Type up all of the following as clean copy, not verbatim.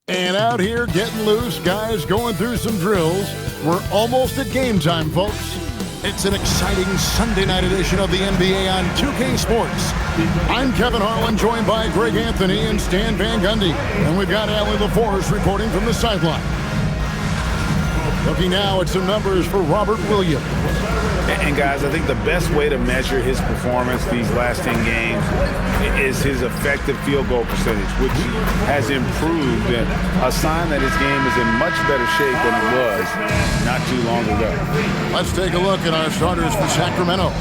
And out here getting loose, guys going through some drills. We're almost at game time, folks. It's an exciting Sunday night edition of the NBA on 2K Sports. I'm Kevin Harlan, joined by Greg Anthony and Stan Van Gundy. And we've got Allie LaForce reporting from the sideline. Looking now at some numbers for Robert Williams. And guys, I think the best way to measure his performance these last 10 games is his effective field goal percentage, which has improved, a sign that his game is in much better shape than it was not too long ago. Let's take a look at our starters for Sacramento.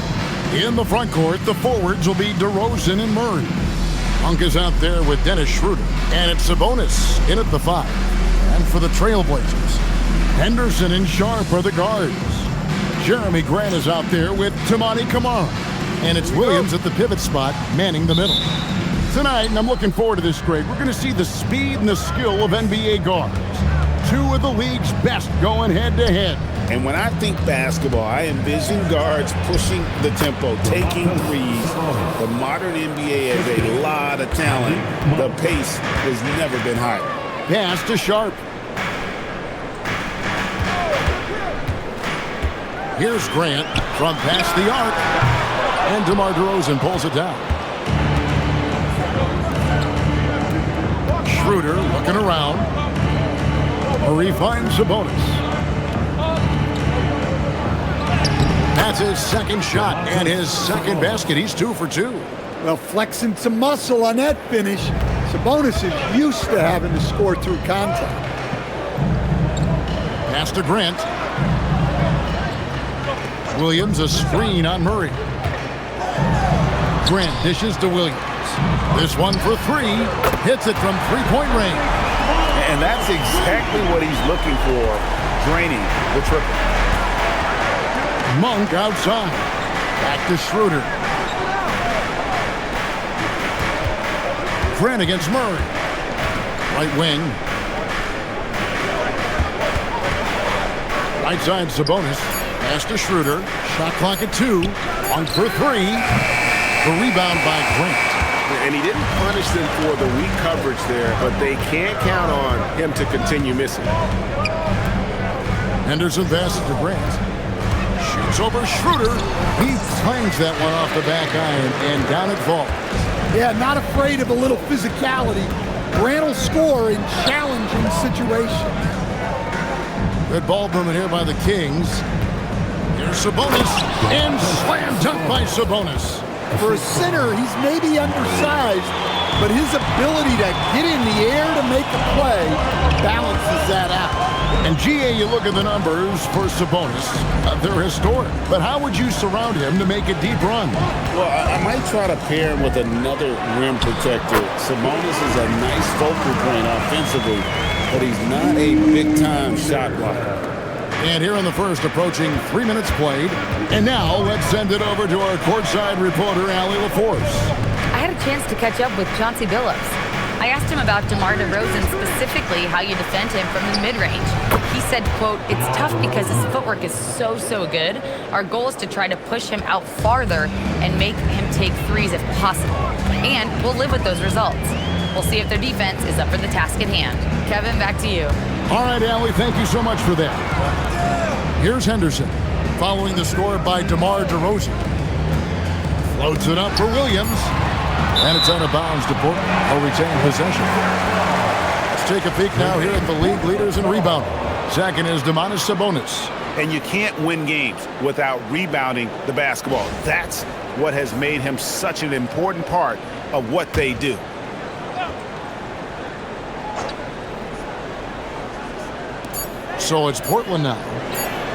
In the front court, the forwards will be DeRozan and Murray. Monk is out there with Dennis Schroeder, and it's Sabonis in at the 5. And for the Trailblazers, Henderson and Sharp are the guards. Jeremy Grant is out there with Tamani Kamara. And it's Williams at the pivot spot, manning the middle. Tonight, and I'm looking forward to this, Greg, we're going to see the speed and the skill of NBA guards. 2 of the league's best going head-to-head. And when I think basketball, I envision guards pushing the tempo, taking threes. The modern NBA has a lot of talent. The pace has never been higher. Pass to Sharp. Here's Grant from past the arc. And DeMar DeRozan pulls it down. Schroeder looking around. Murray finds Sabonis. That's his second shot and his second basket. He's 2 for 2. Well, flexing some muscle on that finish. Sabonis is used to having to score through contact. Pass to Grant. Williams a screen on Murray. Grant dishes to Williams. This one for 3. Hits it from three-point range. And that's exactly what he's looking for, draining the triple. Monk outside. Back to Schroeder. Grant against Murray. Right wing. Right side Sabonis. Pass to Schroeder. Shot clock at 2. 1 for 3. The rebound by Grant. And he didn't punish them for the weak coverage there, but they can't count on him to continue missing. Henderson passes to Grant. Shoots over Schroeder. He slangs that one off the back iron, and down it falls. Yeah, not afraid of a little physicality. Grant will score in challenging situations. Good ball movement here by the Kings. Here's Sabonis, and slam dunk by Sabonis. For a center, he's maybe undersized, but his ability to get in the air to make a play balances that out. And GA, you look at the numbers for Sabonis. They're historic. But how would you surround him to make a deep run? Well, I might try to pair him with another rim protector. Sabonis is a nice focal point offensively, but he's not a big-time shot blocker. And here in the first, approaching 3 minutes played. And now, let's send it over to our courtside reporter, Allie LaForce. I had a chance to catch up with Chauncey Billups. I asked him about DeMar DeRozan, specifically how you defend him from the mid-range. He said, quote, "It's tough because his footwork is so good. Our goal is to try to push him out farther and make him take threes if possible. And we'll live with those results. We'll see if their defense is up for the task at hand." Kevin, back to you. All right, Allie, thank you so much for that. Here's Henderson, following the score by DeMar DeRozan. Floats it up for Williams. And it's out of bounds to Portland. They'll retain possession. Let's take a peek now here at the league leaders in rebounding. Second is Domantas Sabonis. And you can't win games without rebounding the basketball. That's what has made him such an important part of what they do. So it's Portland now.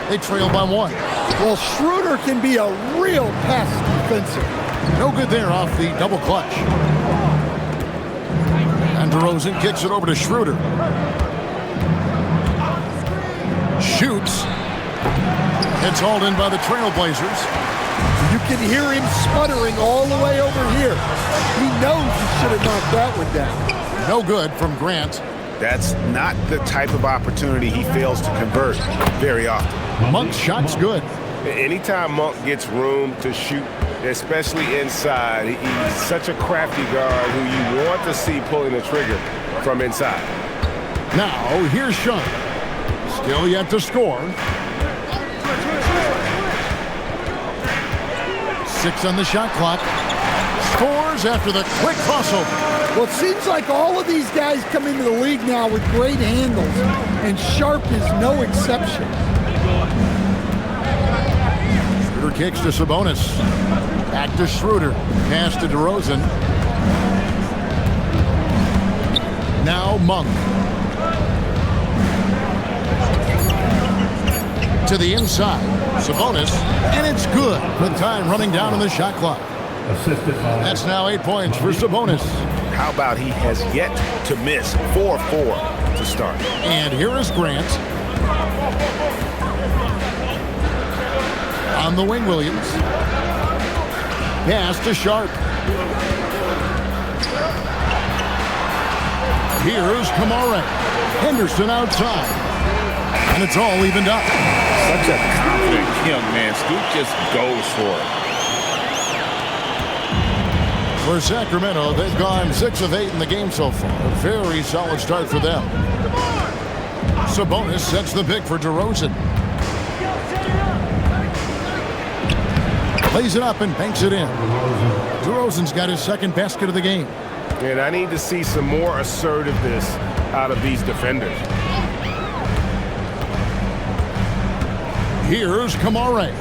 They trail by 1. Well, Schroeder can be a real pest defensively. No good there off the double clutch. And DeRozan kicks it over to Schroeder. Shoots. It's hauled in by the Trailblazers. You can hear him sputtering all the way over here. He knows he should have knocked that one down. No good from Grant. That's not the type of opportunity he fails to convert very often. Monk's shot's good. Anytime Monk gets room to shoot especially inside. He's such a crafty guard who you want to see pulling the trigger from inside. Now, here's Sean. Still yet to score. 6 on the shot clock. Scores after the quick crossover. Well, it seems like all of these guys come into the league now with great handles, and Sharp is no exception. Schroeder kicks to Sabonis. Back to Schroeder. Pass to DeRozan. Now Monk. To the inside. Sabonis. And it's good. The time running down on the shot clock. That's now 8 points for Sabonis. How about he has yet to miss 4-4 to start. And here is Grant. On the wing, Williams. Pass to Sharp. Here's Kamara. Henderson outside. And it's all evened up. Such a confident young man. Scoot just goes for it. For Sacramento, they've gone 6 of 8 in the game so far. A very solid start for them. Sabonis sets the pick for DeRozan. Lays it up and banks it in. DeRozan's got his second basket of the game. And I need to see some more assertiveness out of these defenders. Here's Kamara.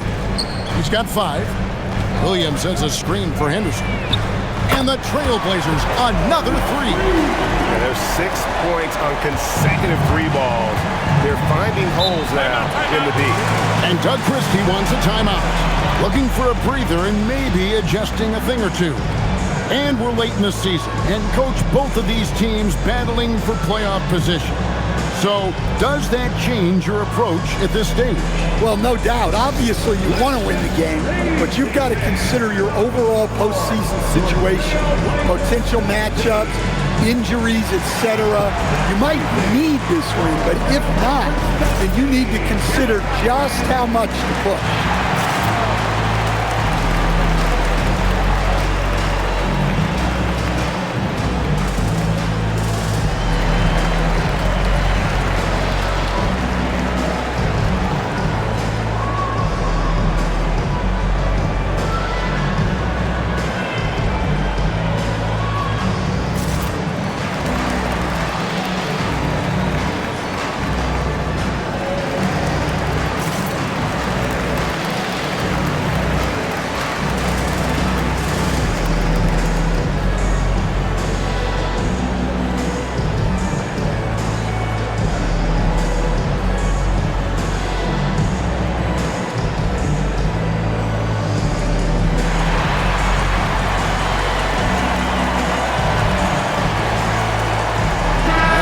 He's got 5. Williams sends a screen for Henderson. And the Trailblazers, another 3. And there's 6 points on consecutive 3 balls. They're finding holes now in the D. And Doug Christie wants a timeout. Looking for a breather and maybe adjusting a thing or two. And we're late in the season. And coach, both of these teams battling for playoff position. So, does that change your approach at this stage? Well, no doubt. Obviously, you want to win the game, but you've got to consider your overall postseason situation, potential matchups, injuries, etc. You might need this win, but if not, then you need to consider just how much to push.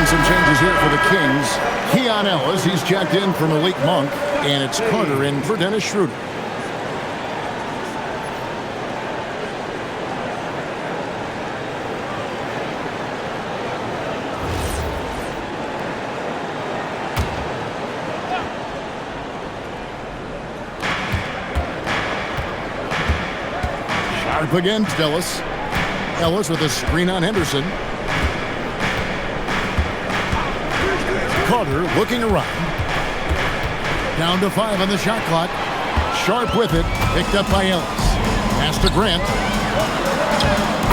Some changes here for the Kings. Keon Ellis, he's checked in for Malik Monk, and it's Carter in for Dennis Schroeder. Sharp against Ellis. Ellis with a screen on Henderson. Carter looking around. Down to 5 on the shot clock. Sharp with it. Picked up by Ellis. Pass to Grant.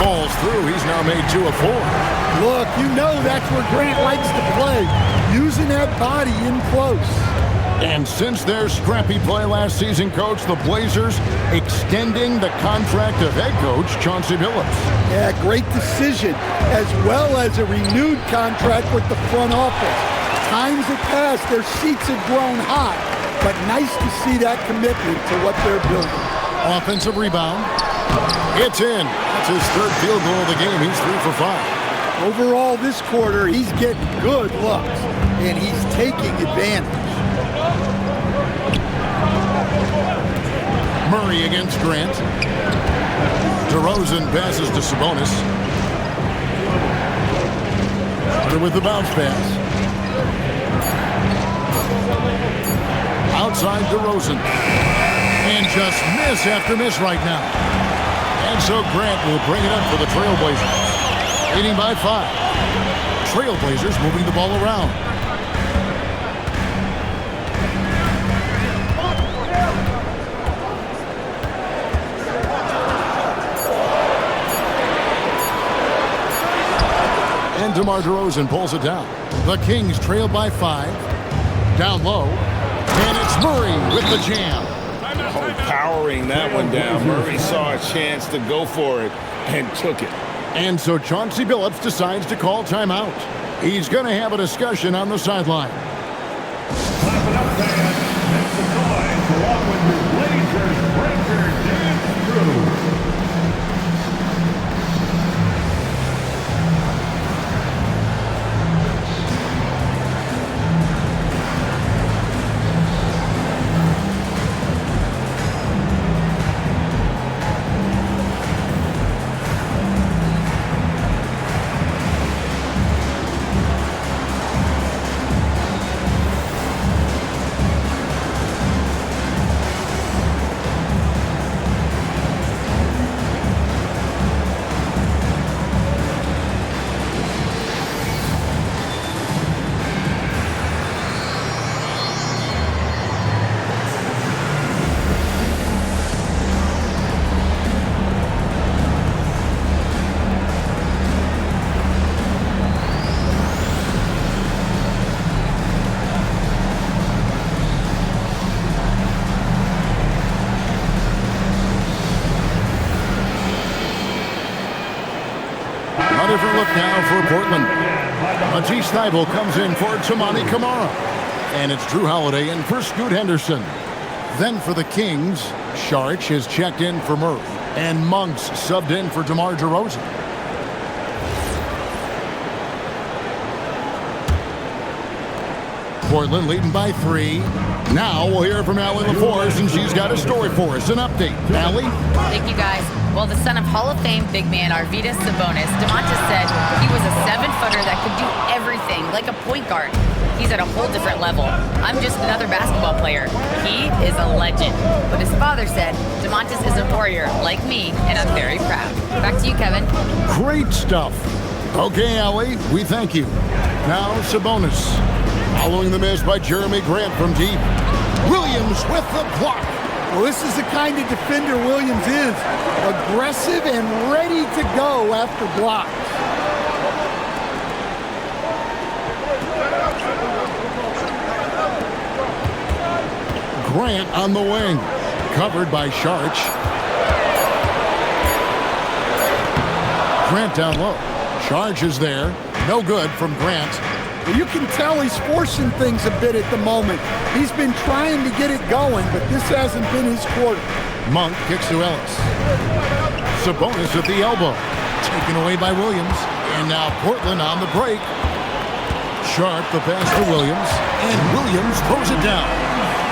Falls through. He's now made 2 of 4. Look, you know that's where Grant likes to play. Using that body in close. And since their scrappy play last season, Coach, the Blazers extending the contract of head coach Chauncey Billups. Yeah, great decision, as well as a renewed contract with the front office. Times have passed, their seats have grown hot, but nice to see that commitment to what they're building. Offensive rebound. It's in. That's his 3rd field goal of the game. He's 3 for 5. Overall, this quarter, he's getting good looks, and he's taking advantage. Murray against Grant. DeRozan passes to Sabonis. Carter with the bounce pass. Outside DeRozan. And just miss after miss right now. And so Grant will bring it up for the Trailblazers. Leading by 5. Trailblazers moving the ball around. And DeMar DeRozan pulls it down. The Kings trail by 5. Down low. And it's Murray with the jam. Powering that one down. Murray saw a chance to go for it and took it. And so Chauncey Billups decides to call timeout. He's going to have a discussion on the sideline. Clap it up, fans. Make some noise along with your Blazers breaker dance crew. Different look now for Portland. Matisse Thybulle comes in for Toumani Camara. And it's Drew Holiday in for Scoot Henderson. Then for the Kings, Saric is checked in for Murray. And Monks subbed in for DeMar DeRozan. Portland leading by 3. Now we'll hear from Allie LaForce, and she's got a story for us. An update. Allie? Thank you, guys. Well, the son of Hall of Fame big man Arvydas Sabonis, DeMontis said he was a 7-footer that could do everything, like a point guard. He's at a whole different level. I'm just another basketball player. He is a legend. But his father said, DeMontis is a warrior, like me, and I'm very proud. Back to you, Kevin. Great stuff. Okay, Allie, we thank you. Now, Sabonis. Following the miss by Jeremy Grant from deep. Williams with the block. Well, this is the kind of defender Williams is. Aggressive and ready to go after blocks. Grant on the wing. Covered by Saric. Grant down low. Saric is there. No good from Grant. Well, you can tell he's forcing things a bit at the moment. He's been trying to get it going, but this hasn't been his quarter. Monk kicks to Ellis. Sabonis at the elbow. Taken away by Williams. And now Portland on the break. Sharp the pass to Williams. And Williams throws it down.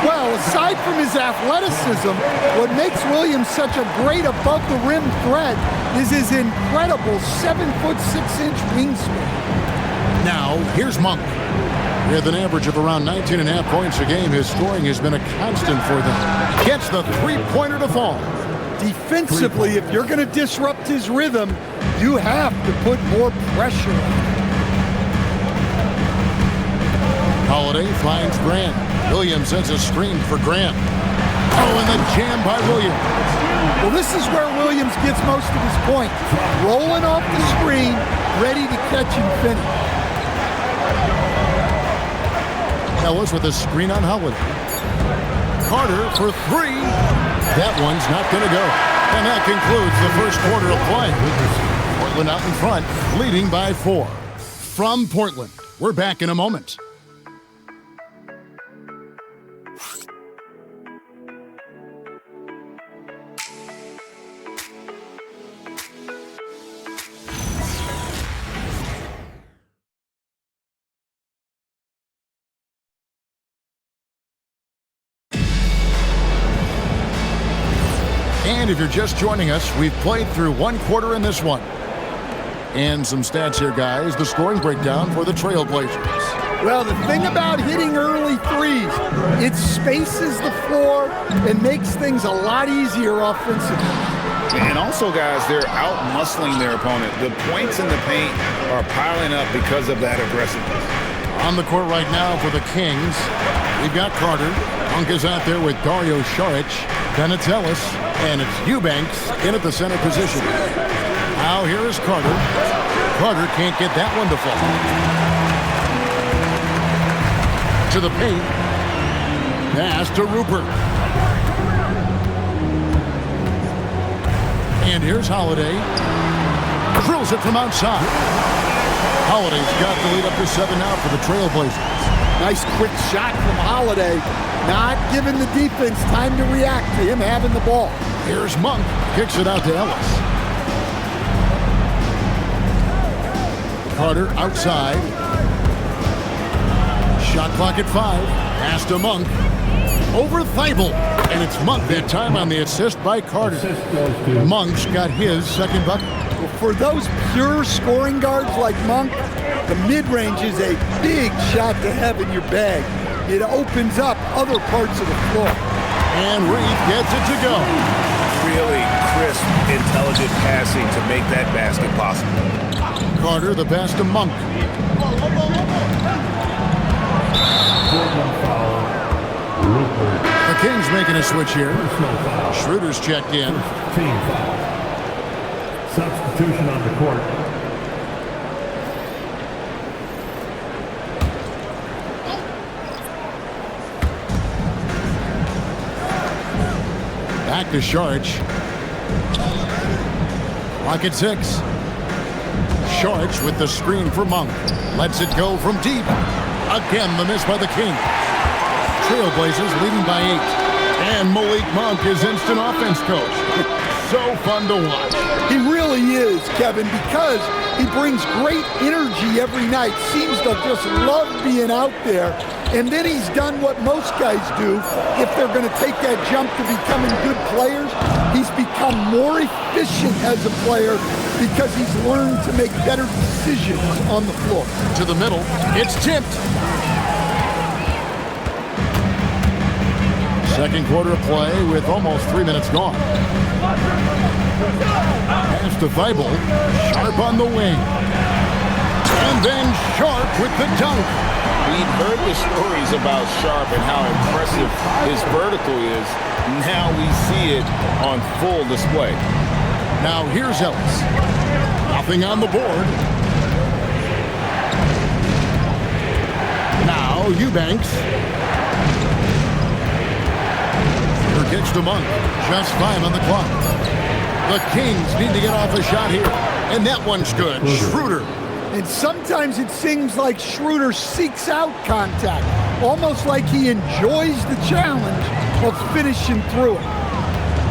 Well, aside from his athleticism, what makes Williams such a great above-the-rim threat is his incredible 7'6" wingspan. Now, here's Monk. With an average of around 19.5 points a game, his scoring has been a constant for them. Gets the three-pointer to fall. Defensively, if you're going to disrupt his rhythm, you have to put more pressure on him. Holiday finds Grant. Williams sends a screen for Grant. Oh, and the jam by Williams. Well, this is where Williams gets most of his points. Rolling off the screen, ready to catch and finish. Ellis with a screen on Holiday. Carter for 3. That one's not going to go. And that concludes the first quarter of play. Portland out in front, leading by 4. From Portland, we're back in a moment. And if you're just joining us, we've played through one quarter in this one. And some stats here, guys. The scoring breakdown for the Trailblazers. Well, the thing about hitting early threes, it spaces the floor and makes things a lot easier offensively. And also, guys, they're out-muscling their opponent. The points in the paint are piling up because of that aggressiveness. On the court right now for the Kings, we've got Carter. Monk is out there with Dario Saric. Then it's Ellis, and it's Eubanks in at the center position. Now here is Carter. Carter can't get that one to fall. To the paint. Pass to Rupert. And here's Holiday. Drills it from outside. Holiday's got the lead up to 7 now for the Trailblazers. Nice quick shot from Holiday. Not giving the defense time to react to him having the ball. Here's Monk. Kicks it out to Ellis. Carter outside. Shot clock at 5. Pass to Monk. Over Thibault. And it's Monk that time on the assist by Carter. Monk's got his second bucket. For those pure scoring guards like Monk, the mid-range is a big shot to have in your bag. It opens up other parts of the floor. And Reed gets it to go. Really crisp, intelligent passing to make that basket possible. Carter, the pass to Monk. The Kings making a switch here. Schroeder's checked in. Team foul. Substitution on the court. Back to Saric. Clock at 6. Saric with the screen for Monk. Lets it go from deep. Again, the miss by the Kings. Trailblazers leading by 8. And Malik Monk is instant offense coach. So fun to watch. He really is, Kevin, because he brings great energy every night. Seems to just love being out there. And then he's done what most guys do. If they're going to take that jump to becoming good players, he's become more efficient as a player because he's learned to make better decisions on the floor. To the middle. It's tipped. Second quarter of play with almost 3 minutes gone. Pass to Thibault. Sharp on the wing. And then Sharp with the dunk. We've heard the stories about Sharp and how impressive his vertical is. Now we see it on full display. Now here's Ellis. Nothing on the board. Now Eubanks. Kicks to Monk. Just 5 on the clock. The Kings need to get off a shot here. And that one's good. Schroeder. And sometimes it seems like Schroeder seeks out contact, almost like he enjoys the challenge of finishing through it.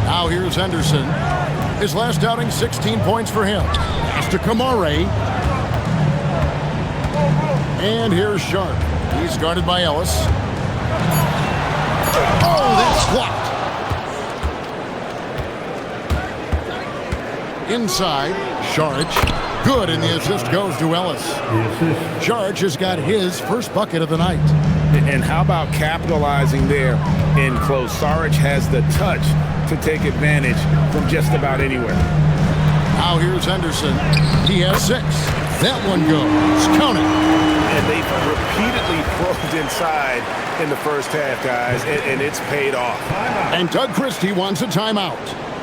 Now here's Henderson. His last outing, 16 points for him. Pass to Kamare. And here's Sharp. He's guarded by Ellis. Oh, that's blocked. Inside, Saric. Good, and the assist goes to Ellis. Saric has got his first bucket of the night. And how about capitalizing there in close? Saric has the touch to take advantage from just about anywhere. Now here's Henderson. He has 6. That one goes. Count it. And they've repeatedly probed inside in the first half, guys, and it's paid off. And Doug Christie wants a timeout.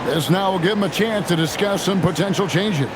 This now will give him a chance to discuss some potential changes.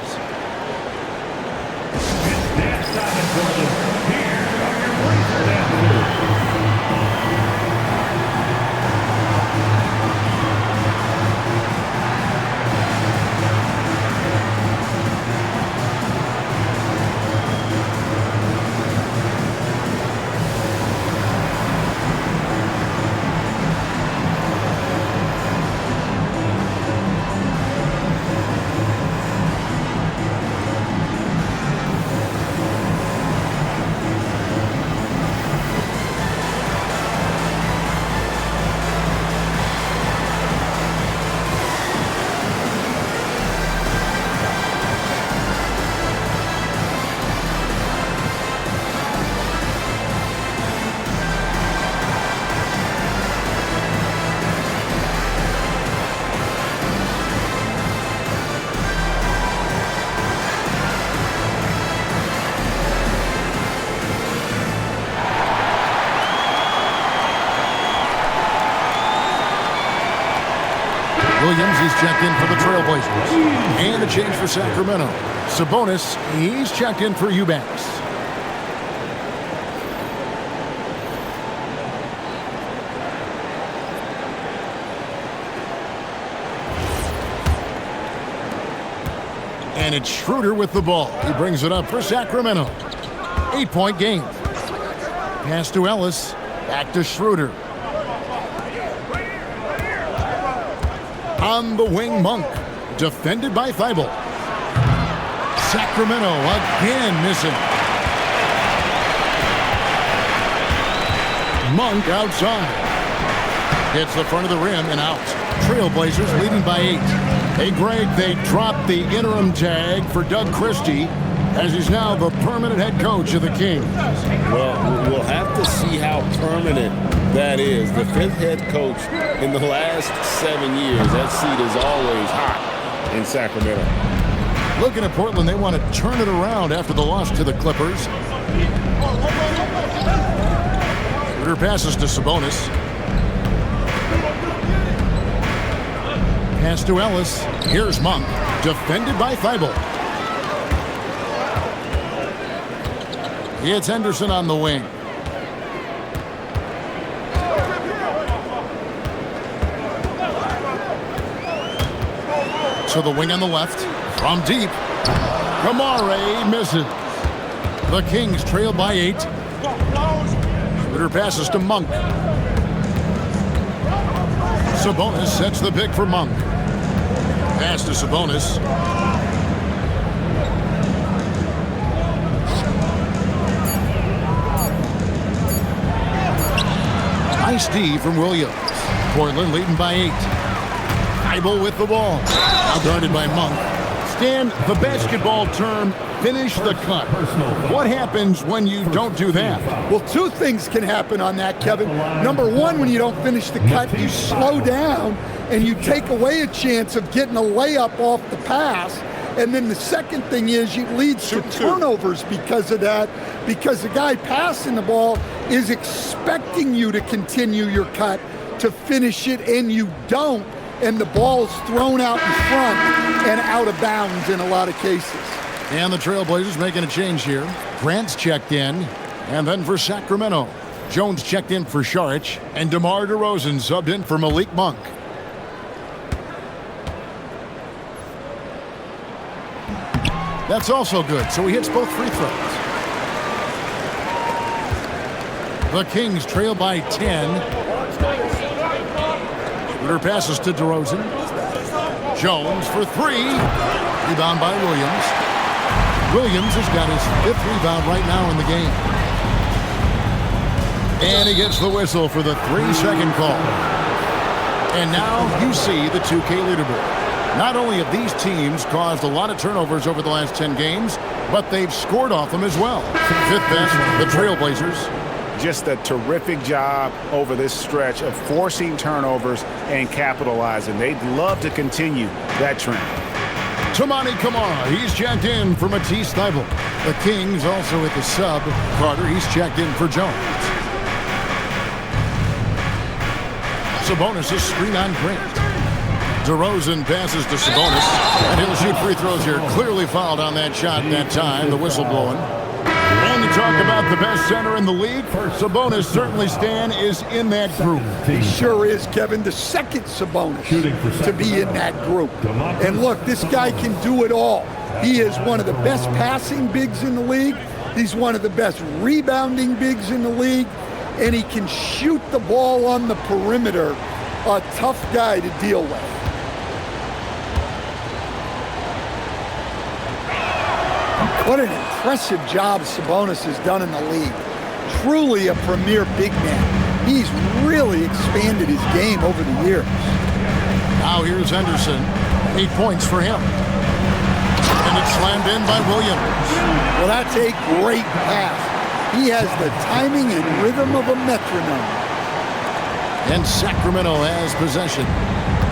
he's checked in for the Trailblazers. And a change for Sacramento. Sabonis, he's checked in for Eubanks. And it's Schroeder with the ball. He brings it up for Sacramento. 8-point game. Pass to Ellis. Back to Schroeder. On the wing, Monk. Defended by Thibault. Sacramento again missing. Monk outside. Hits the front of the rim and out. Trailblazers leading by 8. Hey, Greg, they dropped the interim tag for Doug Christie as he's now the permanent head coach of the Kings. Well, we'll have to see how permanent that is. The 5th head coach in the last 7 years. That seat is always hot in Sacramento. Looking at Portland, they want to turn it around after the loss to the Clippers. Schroeder passes to Sabonis. Pass to Ellis. Here's Monk. Defended by Thibault. It's Henderson on the wing. So the wing on the left. From deep. Kamare misses. The Kings trail by 8. Schroeder passes to Monk. Sabonis sets the pick for Monk. Pass to Sabonis. Nice D from Williams. Portland leading by 8. Thibault with the ball. Now guarded by Monk. Stan, the basketball term, finish the cut. What happens when you don't do that? Well, 2 things can happen on that, Kevin. Number 1, when you don't finish the cut, you slow down and you take away a chance of getting a layup off the pass. And then the second thing is it leads to turnovers because of that, because the guy passing the ball is expecting you to continue your cut, to finish it, and you don't, and the ball is thrown out in front and out of bounds in a lot of cases. And the Trailblazers making a change here. Grant's checked in, and then for Sacramento, Jones checked in for Saric, and DeMar DeRozan subbed in for Malik Monk. That's also good, so he hits both free throws. The Kings trail by 10. Schroeder passes to DeRozan. Jones for 3. Rebound by Williams. Williams has got his 5th rebound right now in the game. And he gets the whistle for the 3-second call. And now you see the 2K leaderboard. Not only have these teams caused a lot of turnovers over the last 10 games, but they've scored off them as well. 5th best, the Trailblazers. Just a terrific job over this stretch of forcing turnovers and capitalizing. They'd love to continue that trend. Toumani Camara, he's checked in for Matisse Thybulle. The Kings also at the sub. Carter, he's checked in for Jones. Sabonis is screen on Grant. DeRozan passes to Sabonis, and he'll shoot free throws here. Clearly fouled on that shot that time, the whistle blowing. And you talk about the best center in the league, Sabonis certainly, Stan, is in that group. He sure is, Kevin. The second Sabonis to be in that group. And look, this guy can do it all. He is one of the best passing bigs in the league. He's one of the best rebounding bigs in the league. And he can shoot the ball on the perimeter. A tough guy to deal with. What an impressive job Sabonis has done in the league. Truly a premier big man. He's really expanded his game over the years. Now here's Henderson. 8 points for him. And it's slammed in by Williams. Well, that's a great pass. He has the timing and rhythm of a metronome. And Sacramento has possession.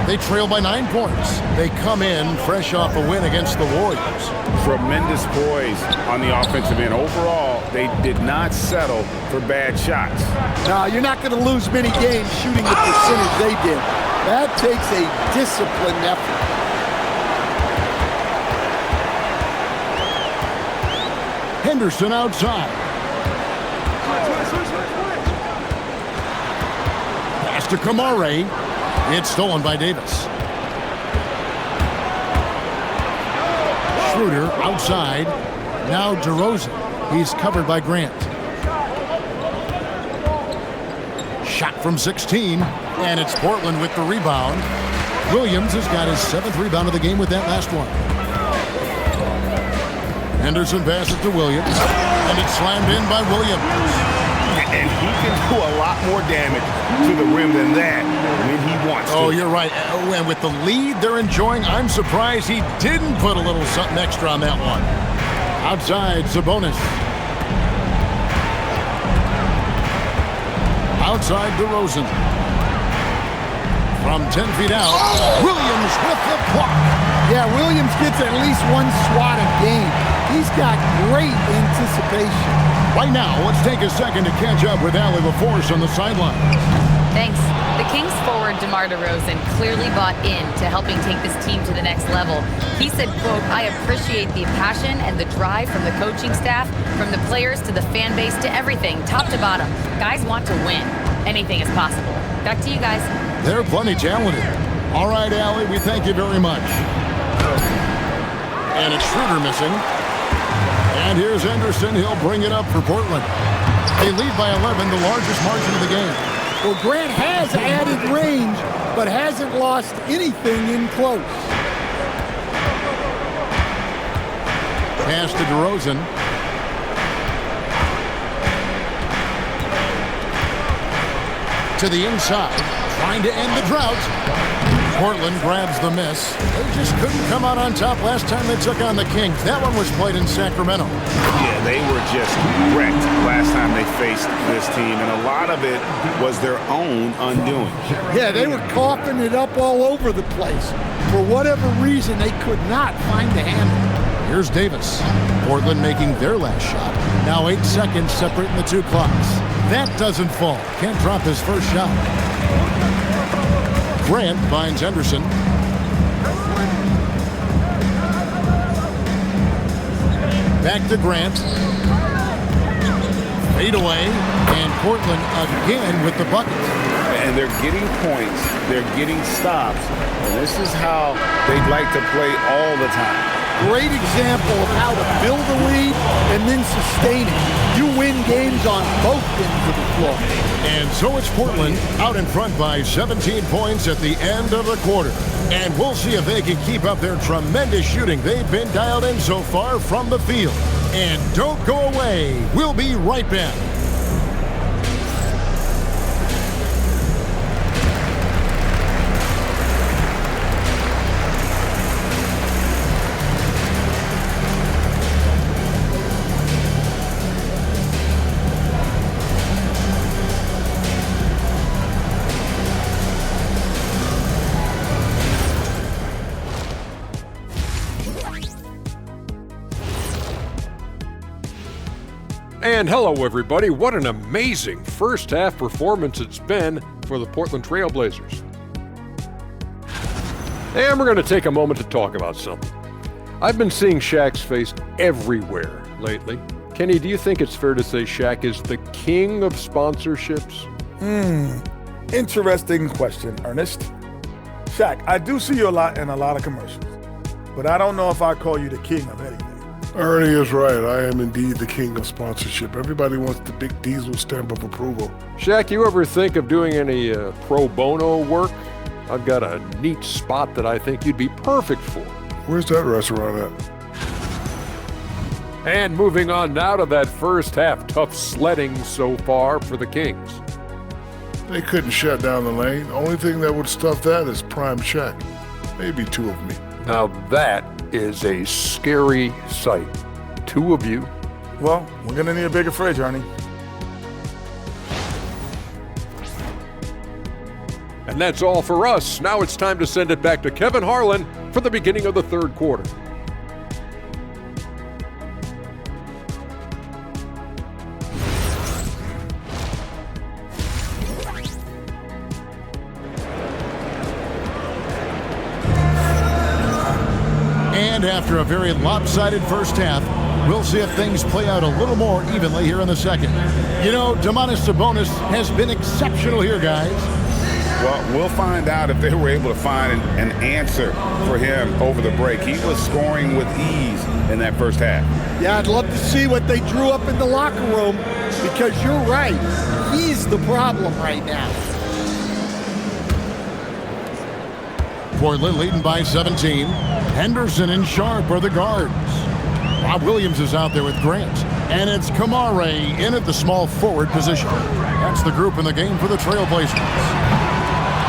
They trail by 9 points. They come in fresh off a win against the Warriors. Tremendous poise on the offensive end. Overall, they did not settle for bad shots. Now, you're not going to lose many games shooting the percentage they did. That takes a disciplined effort. Henderson outside. Pass to Kamare. It's stolen by Davis. Schroeder outside. Now DeRozan. He's covered by Grant. Shot from 16, and it's Portland with the rebound. Williams has got his 7th rebound of the game with that last one. Henderson passes to Williams, and it's slammed in by Williams. And he can do a lot more damage to the rim than that when he wants to. Oh, you're right. Oh, and with the lead they're enjoying, I'm surprised he didn't put a little something extra on that one. Outside, Sabonis. Outside, DeRozan. From 10 feet out, Williams with the block. Yeah, Williams gets at least one swat a game. He's got great anticipation. Right now, let's take a second to catch up with Allie LaForce on the sideline. Thanks. The Kings forward DeMar DeRozan clearly bought into helping take this team to the next level. He said, quote, "I appreciate the passion and the drive from the coaching staff, from the players to the fan base to everything, top to bottom. Guys want to win. Anything is possible." Back to you guys. They're plenty talented. All right, Allie, we thank you very much. And it's Schroeder missing. And here's Anderson. He'll bring it up for Portland. They lead by 11, the largest margin of the game. Well, Grant has added range, but hasn't lost anything in close. Pass to DeRozan. To the inside, trying to end the drought. Portland grabs the miss. They just couldn't come out on top last time they took on the Kings. That one was played in Sacramento. Yeah, they were just wrecked last time they faced this team, and a lot of it was their own undoing. Yeah, they were coughing it up all over the place. For whatever reason, they could not find the handle. Here's Davis. Portland making their last shot. Now 8 seconds separating the two clocks. That doesn't fall. Can't drop his first shot. Grant finds Henderson. Back to Grant. Fade away. And Portland again with the bucket. And they're getting points. They're getting stops. And this is how they'd like to play all the time. Great example of how to build a lead and then sustain it. You win games on both ends of the floor. And so it's Portland out in front by 17 points at the end of the quarter. And we'll see if they can keep up their tremendous shooting they've been dialed in so far from the field. And don't go away. We'll be right back. And hello, everybody. What an amazing first half performance it's been for the Portland Trail Blazers. And we're going to take a moment to talk about something. I've been seeing Shaq's face everywhere lately. Kenny, do you think it's fair to say Shaq is the king of sponsorships? Interesting question, Ernest. Shaq, I do see you a lot in a lot of commercials, but I don't know if I call you the king of anything. Ernie is right. I am indeed the king of sponsorship. Everybody wants the big Diesel stamp of approval. Shaq, you ever think of doing any pro bono work? I've got a neat spot that I think you'd be perfect for. Where's that restaurant at? And moving on now to that first half, tough sledding so far for the Kings. They couldn't shut down the lane. Only thing that would stuff that is prime Shaq. Maybe two of me. Now that is a scary sight. Two of you. Well, we're going to need a bigger fridge, Ernie. And that's all for us. Now it's time to send it back to Kevin Harlan for the beginning of the third quarter. after a very lopsided first half. We'll see if things play out a little more evenly here in the second. You know, Domantas Sabonis has been exceptional here, guys. Well, we'll find out if they were able to find an answer for him over the break. He was scoring with ease in that first half. Yeah, I'd love to see what they drew up in the locker room, because you're right. He's the problem right now. Portland leading by 17. Henderson and Sharp are the guards. Bob Williams is out there with Grant. And it's Kamare in at the small forward position. That's the group in the game for the Trailblazers.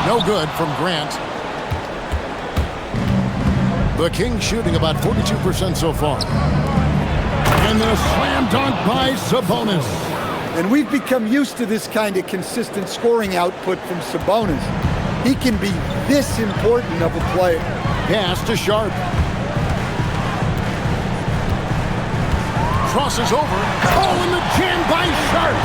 No good from Grant. The Kings shooting about 42% so far. And the slam dunk by Sabonis. And we've become used to this kind of consistent scoring output from Sabonis. He can be this important of a player. Pass to Sharp. Crosses over. Oh, and the jam by Sharp.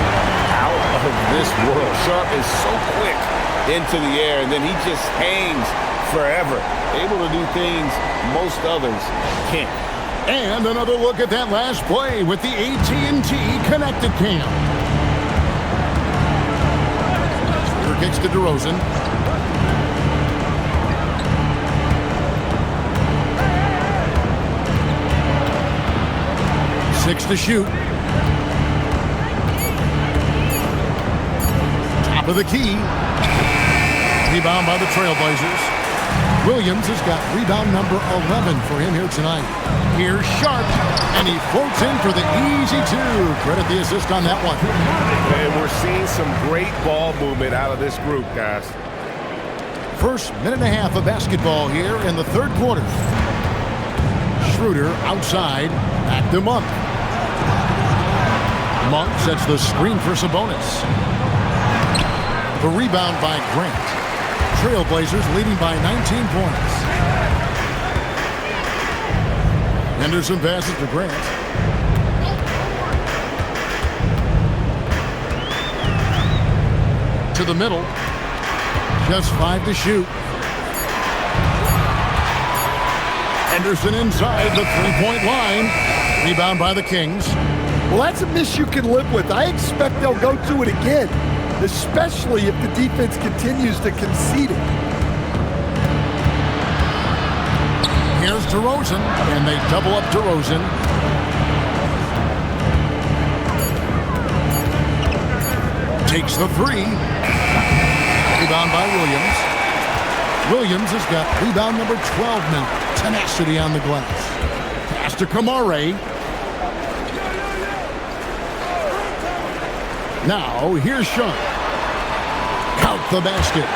Out of this world. Sharp is so quick into the air, and then he just hangs forever. Able to do things most others can't. And another look at that last play with the AT&T connected cam. Here kicks to DeRozan. Six to shoot. Top of the key. Rebound by the Trailblazers. Williams has got rebound number 11 for him here tonight. Here's Sharp, and he floats in for the easy two. Credit the assist on that one. And we're seeing some great ball movement out of this group, guys. First minute and a half of basketball here in the third quarter. Schroeder outside, back to Monk. Monk sets the screen for Sabonis. The rebound by Grant. Trailblazers leading by 19 points. Henderson passes to Grant. To the middle. Just 5 to shoot. Henderson inside the three-point line. Rebound by the Kings. Well, that's a miss you can live with. I expect they'll go to it again, especially if the defense continues to concede it. Here's DeRozan, and they double up DeRozan. Takes the three. Rebound by Williams. Williams has got rebound number 12 now. Tenacity on the glass. Pass to Kamare. Now, here's Sharp. Count the basket.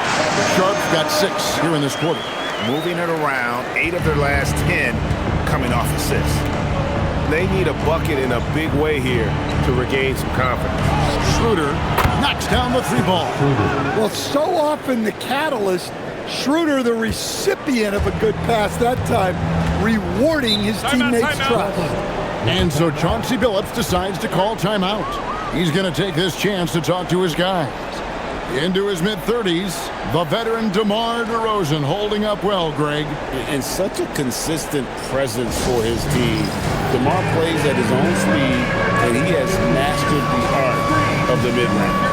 Sharp's got 6 here in this quarter. Moving it around, 8 of their last 10 coming off assists. They need a bucket in a big way here to regain some confidence. Schroeder knocks down the three ball. Well, so often the catalyst, Schroeder the recipient of a good pass that time, rewarding his teammates' trust. And so Chauncey Billups decides to call timeout. He's going to take this chance to talk to his guys. Into his mid-30s, the veteran DeMar DeRozan holding up well, Greg. And such a consistent presence for his team. DeMar plays at his own speed, and he has mastered the art of the mid-range.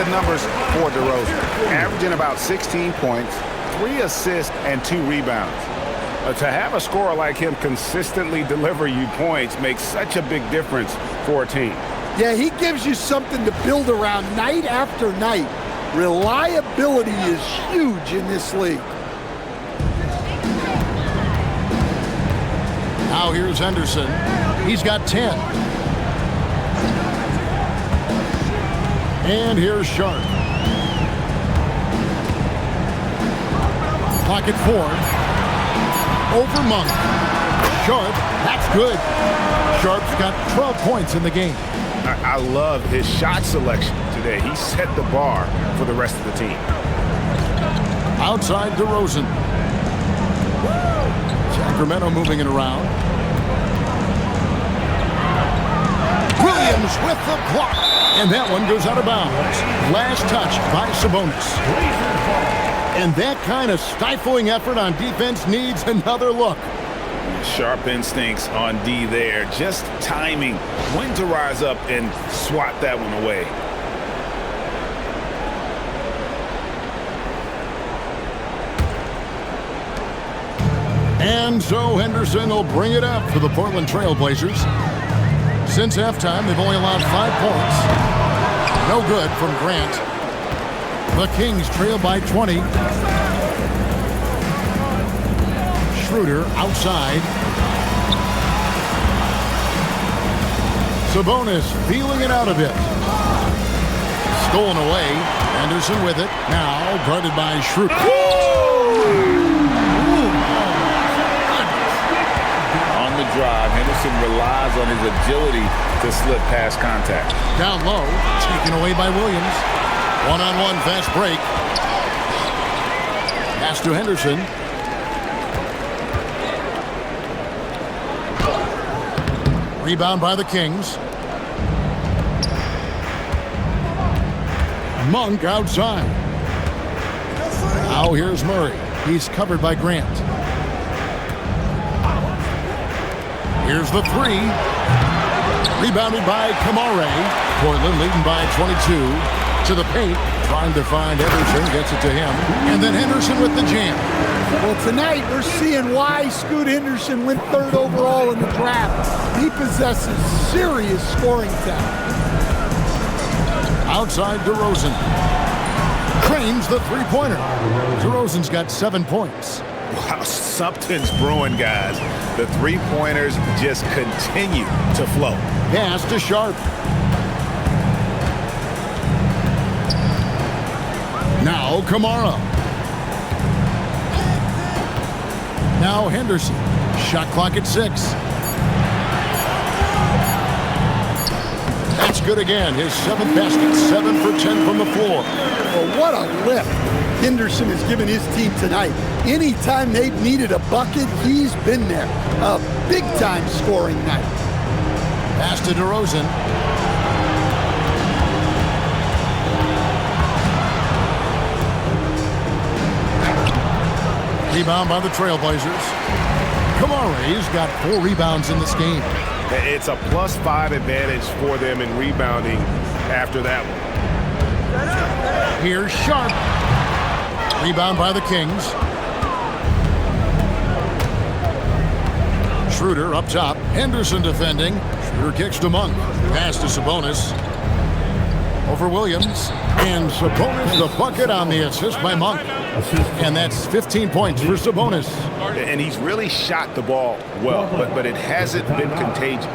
Numbers for DeRozan, averaging about 16 points, 3 assists and 2 rebounds. To have a scorer like him consistently deliver you points makes such a big difference for a team. Yeah, he gives you something to build around night after night. Reliability is huge in this league. Now here's Henderson. He's got 10. And here's Sharp. Pocket 4. Over Monk. Sharp, that's good. Sharp's got 12 points in the game. I love his shot selection today. He set the bar for the rest of the team. Outside DeRozan. Sacramento moving it around. Williams with the block. And that one goes out of bounds. Last touch by Sabonis. And that kind of stifling effort on defense needs another look. Sharp instincts on D there. Just timing when to rise up and swat that one away. And so Henderson will bring it up for the Portland Trail Blazers. Since halftime, they've only allowed 5 points. No good from Grant. The Kings trail by 20. Schroeder outside. Sabonis feeling it out a bit. Stolen away. Henderson with it. Now guarded by Schroeder. On the drive, Henderson relies on his agility to slip past contact. Down low. Taken away by Williams. One-on-one fast break. Pass to Henderson. Rebound by the Kings. Monk outside. Now here's Murray. He's covered by Grant. Here's the 3. Rebounded by Kamare. Portland leading by 22. To the paint, trying to find Henderson, gets it to him, and then Henderson with the jam. Well, tonight we're seeing why Scoot Henderson went 3rd overall in the draft. He possesses serious scoring talent. Outside DeRozan. Cranes the 3-pointer. DeRozan's got 7 points. Wow, something's brewing, guys. The 3-pointers just continue to flow. Pass to Sharp. Now Kamara. Now Henderson. Shot clock at 6. That's good again. His 7th basket. 7 for 10 from the floor. Well, what a lift Henderson has given his team tonight. Anytime they've needed a bucket, he's been there. A big-time scoring night. Pass to DeRozan. Rebound by the Trailblazers. Kamare's got 4 rebounds in this game. It's a +5 advantage for them in rebounding after that one. Here's Sharp. Rebound by the Kings. Schroeder up top. Henderson defending. Schroeder kicks to Monk. Pass to Sabonis. Over Williams. And Sabonis the bucket on the assist by Monk. And that's 15 points for Sabonis. And he's really shot the ball well, but it hasn't been contagious.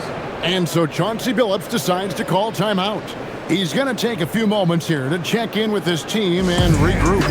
And so Chauncey Billups decides to call timeout. He's going to take a few moments here to check in with his team and regroup.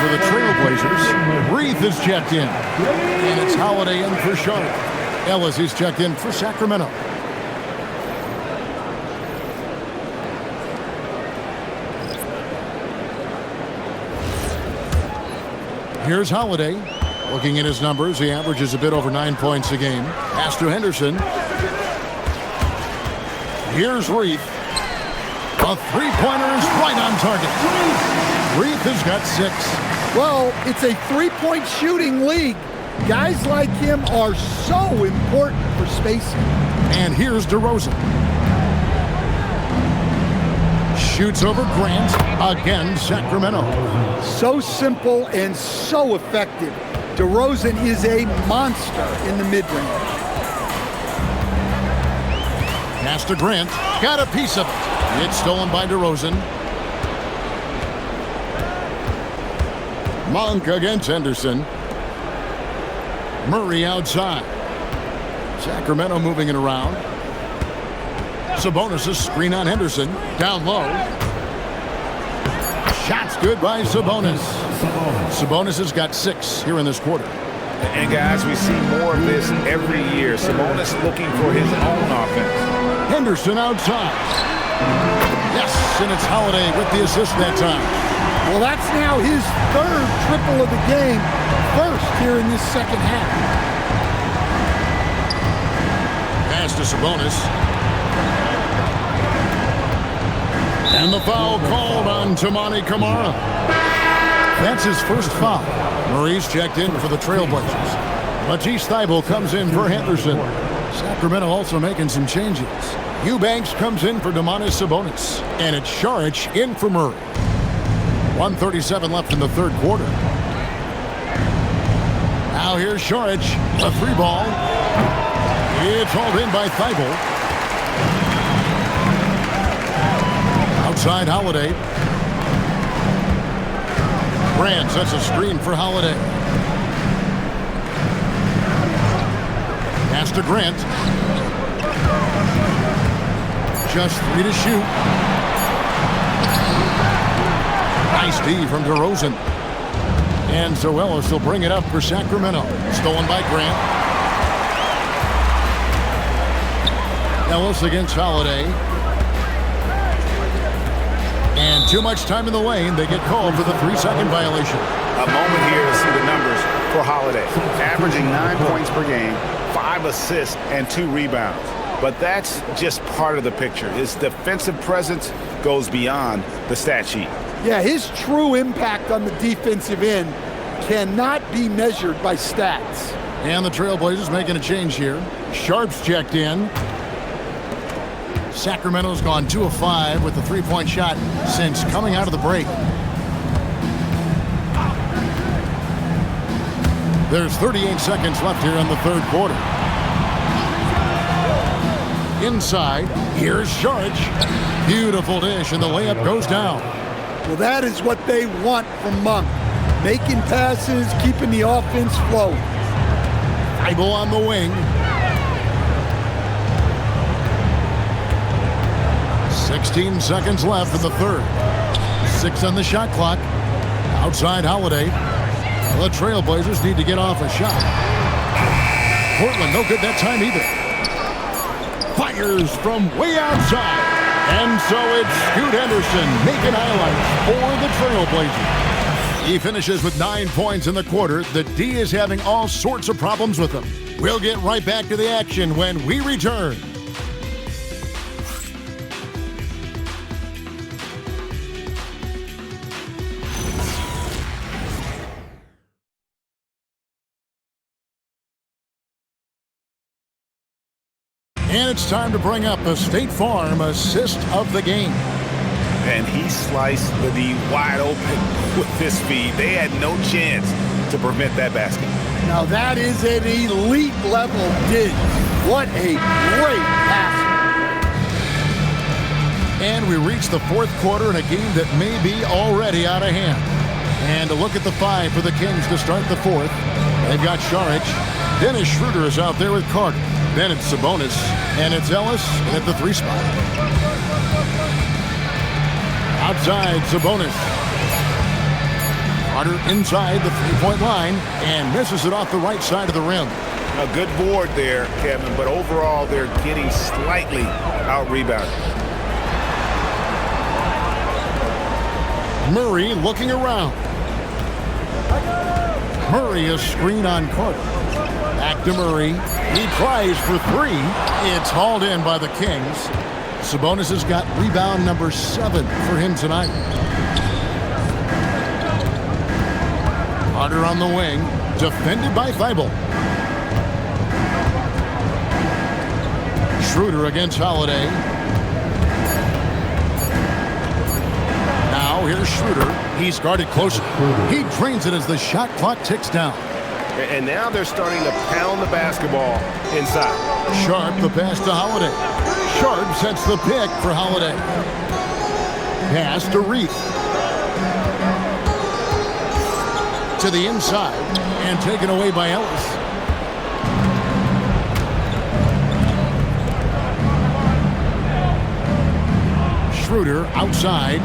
for the Trailblazers. Reith is checked in. And it's Holiday in for Charlotte. Ellis is checked in for Sacramento. Here's Holiday. Looking at his numbers, he averages a bit over 9 points a game. Pass to Henderson. Here's Reith. A three-pointer is right on target. Reith has got 6. Well, it's a three-point shooting league. Guys like him are so important for spacing. And here's DeRozan. Shoots over Grant. Again, Sacramento. So simple and so effective. DeRozan is a monster in the mid-range. Pass to Grant. Got a piece of it. It's stolen by DeRozan. Monk against Henderson. Murray outside. Sacramento moving it around. Sabonis' screen on Henderson. Down low. Shots good by Sabonis. Sabonis has got 6 here in this quarter. And guys, we see more of this every year. Sabonis looking for his own offense. Henderson outside. Yes, and it's Holiday with the assist that time. Well, that's now his 3rd triple of the game. First here in this second half. Pass to Sabonis. And the foul called on Toumani Camara. That's his first foul. Murray's checked in for the Trailblazers. Matisse Thybulle comes in for Henderson. Sacramento also making some changes. Eubanks comes in for Domantas Sabonis. And it's Saric in for Murray. 1:37 left in the third quarter. Now here's Saric. A 3-ball. It's hauled in by Thybulle. Outside Holiday. Grant sets a screen for Holiday. Pass to Grant. Just 3 to shoot. Nice D from DeRozan. And so Ellis will bring it up for Sacramento. Stolen by Grant. Ellis against Holiday. And too much time in the lane. They get called for the 3-second violation. A moment here to see the numbers for Holiday. Averaging 9 points per game, 5 assists, and 2 rebounds. But that's just part of the picture. His defensive presence goes beyond the stat sheet. Yeah, his true impact on the defensive end cannot be measured by stats. And the Trailblazers making a change here. Sharp's checked in. Sacramento's gone 2 of 5 with the 3-point shot since coming out of the break. There's 38 seconds left here in the third quarter. Inside, here's Saric. Beautiful dish, and the layup goes down. Well, that is what they want from Monk. Making passes, keeping the offense flowing. Thybulle on the wing. 16 seconds left in the third. 6 on the shot clock. Outside Holiday. The Trailblazers need to get off a shot. Portland, no good that time either. Fires from way outside. And so it's Scoot Henderson making highlights for the Trailblazers. He finishes with 9 points in the quarter. The D is having all sorts of problems with him. We'll get right back to the action when we return. And it's time to bring up the State Farm assist of the game. And he sliced the D wide open with his speed. They had no chance to prevent that basket. Now that is an elite level dig. What a great pass. And we reach the fourth quarter in a game that may be already out of hand. And a look at the 5 for the Kings to start the fourth. They've got Saric. Dennis Schroeder is out there with Carter. Then it's Sabonis, and it's Ellis at the 3 spot. Outside, Sabonis. Carter inside the three-point line and misses it off the right side of the rim. A good board there, Kevin, but overall they're getting slightly out-rebounded. Murray looking around. Murray a screen on Carter. Back to Murray. He tries for three. It's hauled in by the Kings. Sabonis has got rebound number 7 for him tonight. Carter on the wing, defended by Thibault. Schroeder against Holiday. Now here's Schroeder. He's guarded closer. He drains it as the shot clock ticks down. And now they're starting to pound the basketball inside. Sharp the pass to Holiday. Sharp sets the pick for Holiday. Pass to Reith. To the inside and taken away by Ellis. Schroeder outside.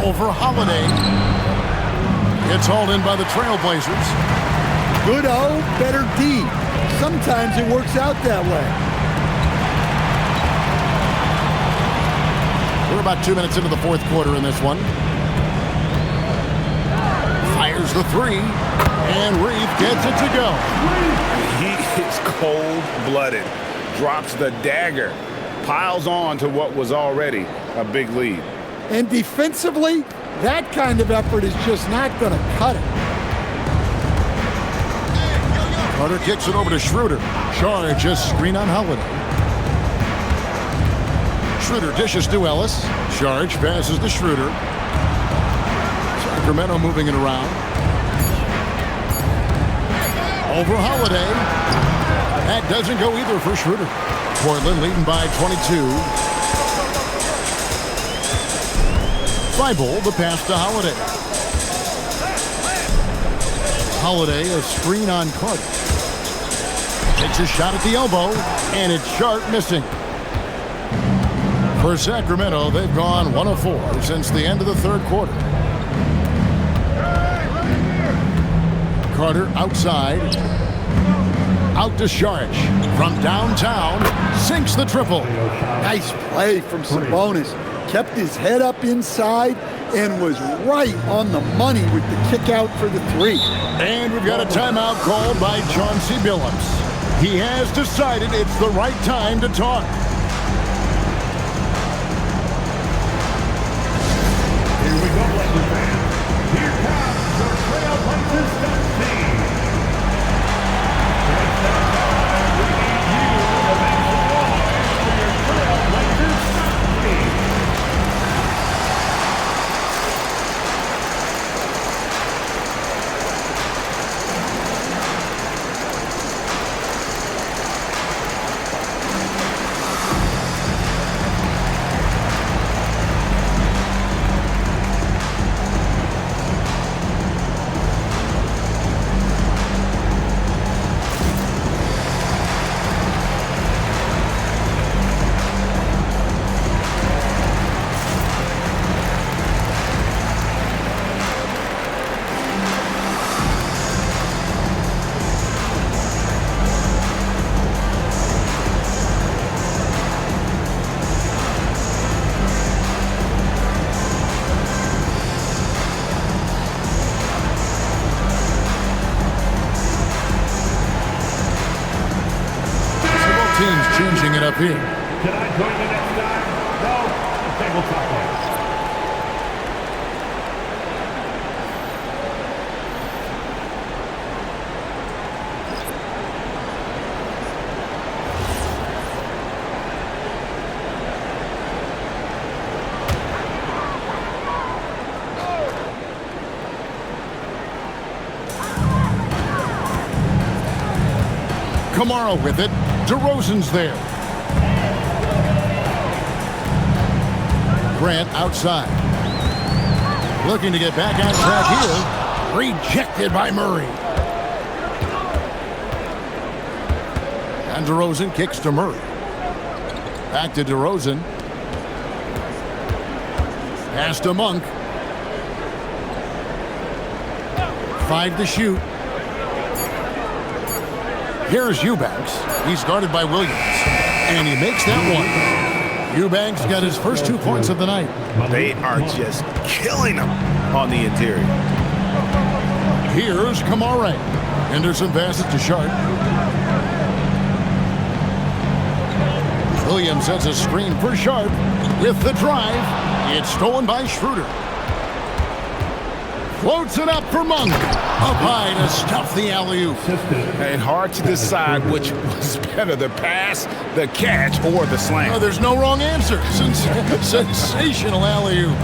Over Holiday. It's hauled in by the Trailblazers. Good O, better D. Sometimes it works out that way. We're about 2 minutes into the fourth quarter in this one. Fires the three, and Reith gets it to go. He is cold-blooded. Drops the dagger. Piles on to what was already a big lead. And defensively, that kind of effort is just not going to cut it. Carter kicks it over to Schroeder. Charge a screen on Holiday. Schroeder dishes to Ellis. Charge passes to Schroeder. Sacramento moving it around. Over Holiday. That doesn't go either for Schroeder. Portland leading by 22. Thibault, the pass to Holiday. Holiday, a screen on Carter. Takes a shot at the elbow, and it's Sharp missing. For Sacramento, they've gone 1 of 4 since the end of the third quarter. Carter outside. Out to Saric. From downtown, sinks the triple. Nice play from Sabonis. Kept his head up inside and was right on the money with the kick out for the three. And we've got a timeout called by Chauncey Billups. He has decided it's the right time to talk. Here we go, Lakers fans. Here comes the Trailblazers Dunk Team. It's that time we need you to make some noise for your Trailblazers Dunk Team. Changing it up here. Can I join you next time? No? Okay, we'll talk later. Kamara with it. DeRozan's there. Grant outside. Looking to get back on track here. Rejected by Murray. And DeRozan kicks to Murray. Back to DeRozan. Pass to Monk. 5 to shoot. Here's Eubanks. He's guarded by Williams. And he makes that one. Eubanks got his first 2 points of the night. They are just killing him on the interior. Here's Kamara. Henderson passes to Sharp. Williams sets a screen for Sharp with the drive. It's stolen by Schroeder. Floats it up for Monk. Up high to stuff the alley-oop. And hard to decide which was better, the pass, the catch, or the slam. Oh, there's no wrong answer. Sensational alley-oop.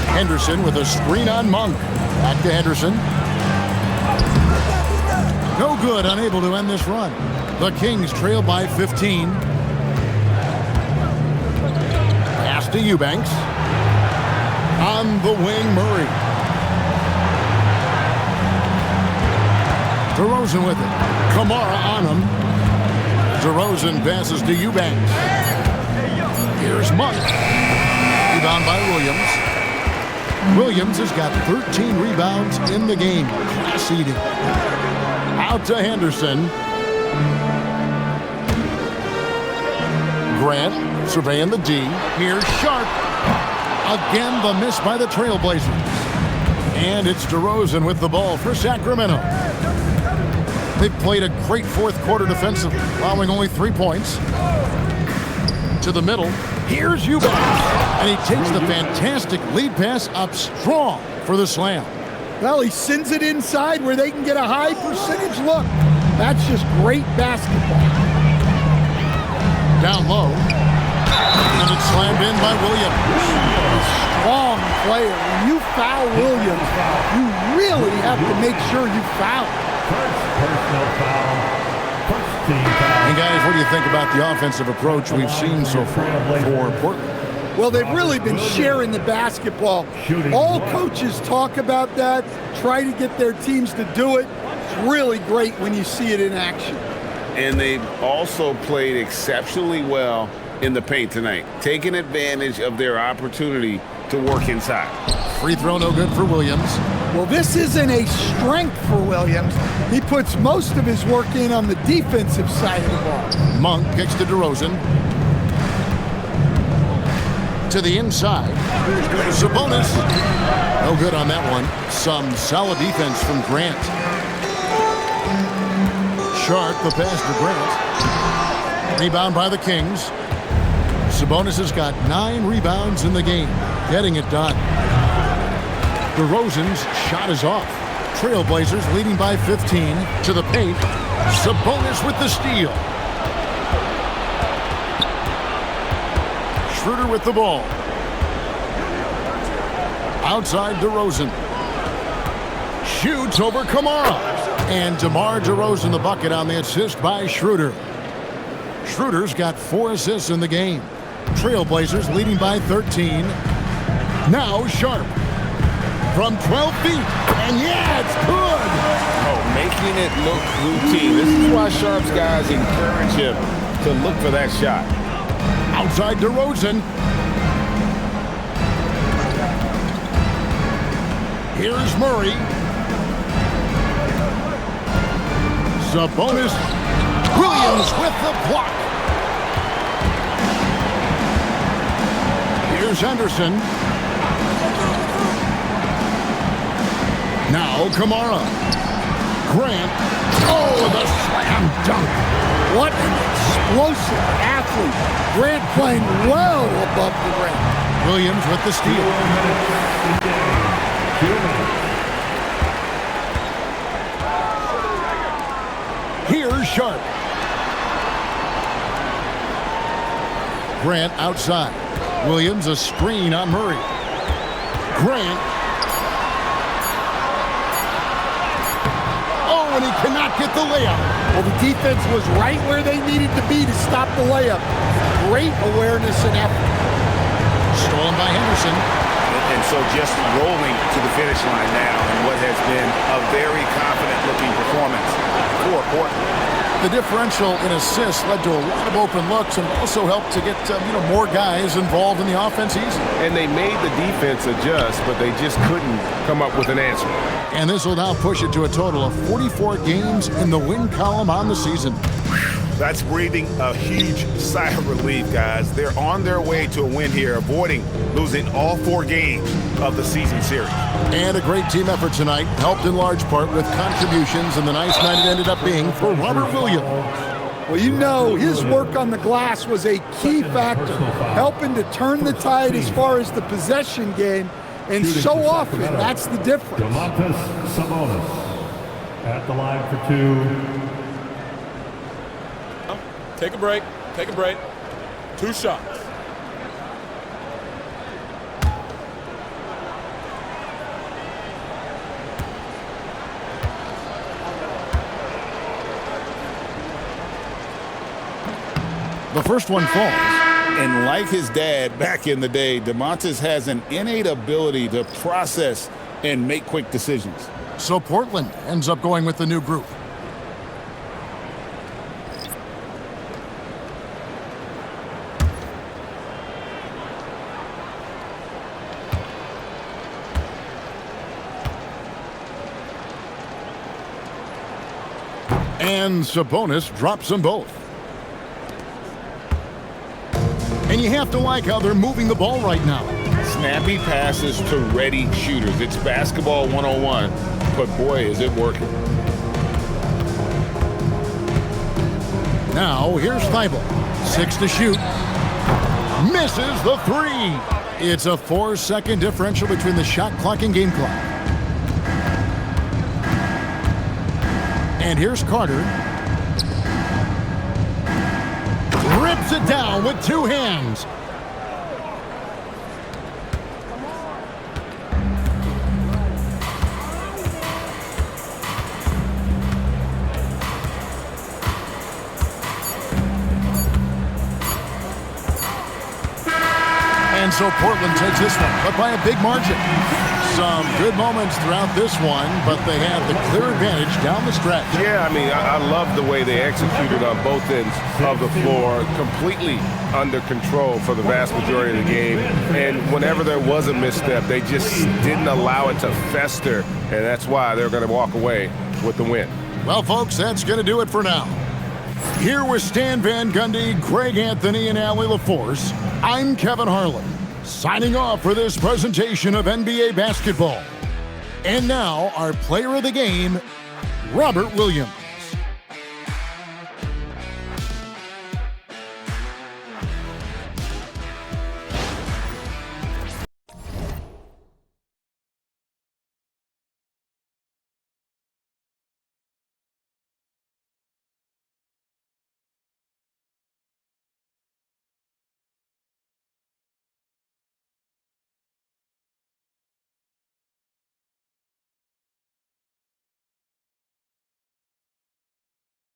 Henderson with a screen on Monk. Back to Henderson. No good, unable to end this run. The Kings trail by 15. Pass to Eubanks. On the wing, Murray. DeRozan with it. Kamara on him. DeRozan passes to Eubanks. Here's Monk. Rebound by Williams. Williams has got 13 rebounds in the game. Class eating. Out to Henderson. Grant surveying the D. Here's Sharp. Again, the miss by the Trailblazers. And it's DeRozan with the ball for Sacramento. They've played a great fourth quarter defensively, allowing only 3 points. To the middle. Here's Eubanks. And he takes the fantastic lead pass up strong for the slam. Well, he sends it inside where they can get a high percentage look. That's just great basketball. Down low. And it's slammed in by Williams. Strong player. When you foul Williams, you really have to make sure you foul. First personal foul. First team foul. And guys, what do you think about the offensive approach we've seen so far for Portland? Well, they've really been sharing the basketball. All coaches talk about that, try to get their teams to do it. It's really great when you see it in action. And they've also played exceptionally well in the paint tonight, taking advantage of their opportunity to work inside. Free throw no good for Williams. Well, this isn't a strength for Williams. He puts most of his work in on the defensive side of the ball. Monk kicks to DeRozan. To the inside. Sabonis. No good on that one. Some solid defense from Grant. Sharp, the pass to Grant. Rebound by the Kings. Sabonis has got 9 rebounds in the game, getting it done. DeRozan's shot is off. Trailblazers leading by 15 to the paint. Sabonis with the steal. Schroeder with the ball. Outside DeRozan. Shoots over Kamara. And DeMar DeRozan the bucket on the assist by Schroeder. Schroeder's got 4 assists in the game. Trailblazers leading by 13. Now Sharp. From 12 feet. And yeah, it's good. Oh, making it look routine. This is why Sharp's guys encourage him to look for that shot. Outside DeRozan. Here's Murray. Sabonis. Williams with the block. Here's Henderson. Now Kamara. Grant. Oh, the slam dunk. What an explosive athlete. Grant playing well above the rim. Williams with the steal. 2 minutes. Here's Sharp. Grant outside. Williams a screen on Murray. Grant. Oh, and he cannot get the layup. Well, the defense was right where they needed to be to stop the layup. Great awareness and effort. Stolen by Henderson. And so just rolling to the finish line now in what has been a very confident-looking performance for Portland. The differential in assists led to a lot of open looks and also helped to get more guys involved in the offense easy. And they made the defense adjust, but they just couldn't come up with an answer. And this will now push it to a total of 44 games in the win column on the season. That's breathing a huge sigh of relief, guys. They're on their way to a win here, avoiding losing all 4 games of the season series. And a great team effort tonight, helped in large part with contributions, and the nice night it ended up being for Robert Williams. Well, his work on the glass was a key factor, helping to turn the tide as far as the possession game, and so often that's the difference. Domantas Sabonis at the line for 2. Take a break. Take a break. 2 shots. The first one falls. And like his dad back in the day, Domantas has an innate ability to process and make quick decisions. So Portland ends up going with the new group. And Sabonis drops them both. And you have to like how they're moving the ball right now. Snappy passes to ready shooters. It's basketball 101, but boy, is it working. Now, here's Thibault. 6 to shoot. Misses the 3. It's a 4-second differential between the shot clock and game clock. And here's Carter. Rips it down with 2 hands. And so Portland takes this one, but by a big margin. Some good moments throughout this one, but they have the clear advantage down the stretch. Yeah, I mean, I love the way they executed on both ends of the floor, completely under control for the vast majority of the game. And whenever there was a misstep, they just didn't allow it to fester, and that's why they're going to walk away with the win. Well, folks, that's going to do it for now. Here with Stan Van Gundy, Greg Anthony, and Allie LaForce, I'm Kevin Harlan, signing off for this presentation of NBA basketball. And now, our player of the game, Robert Williams.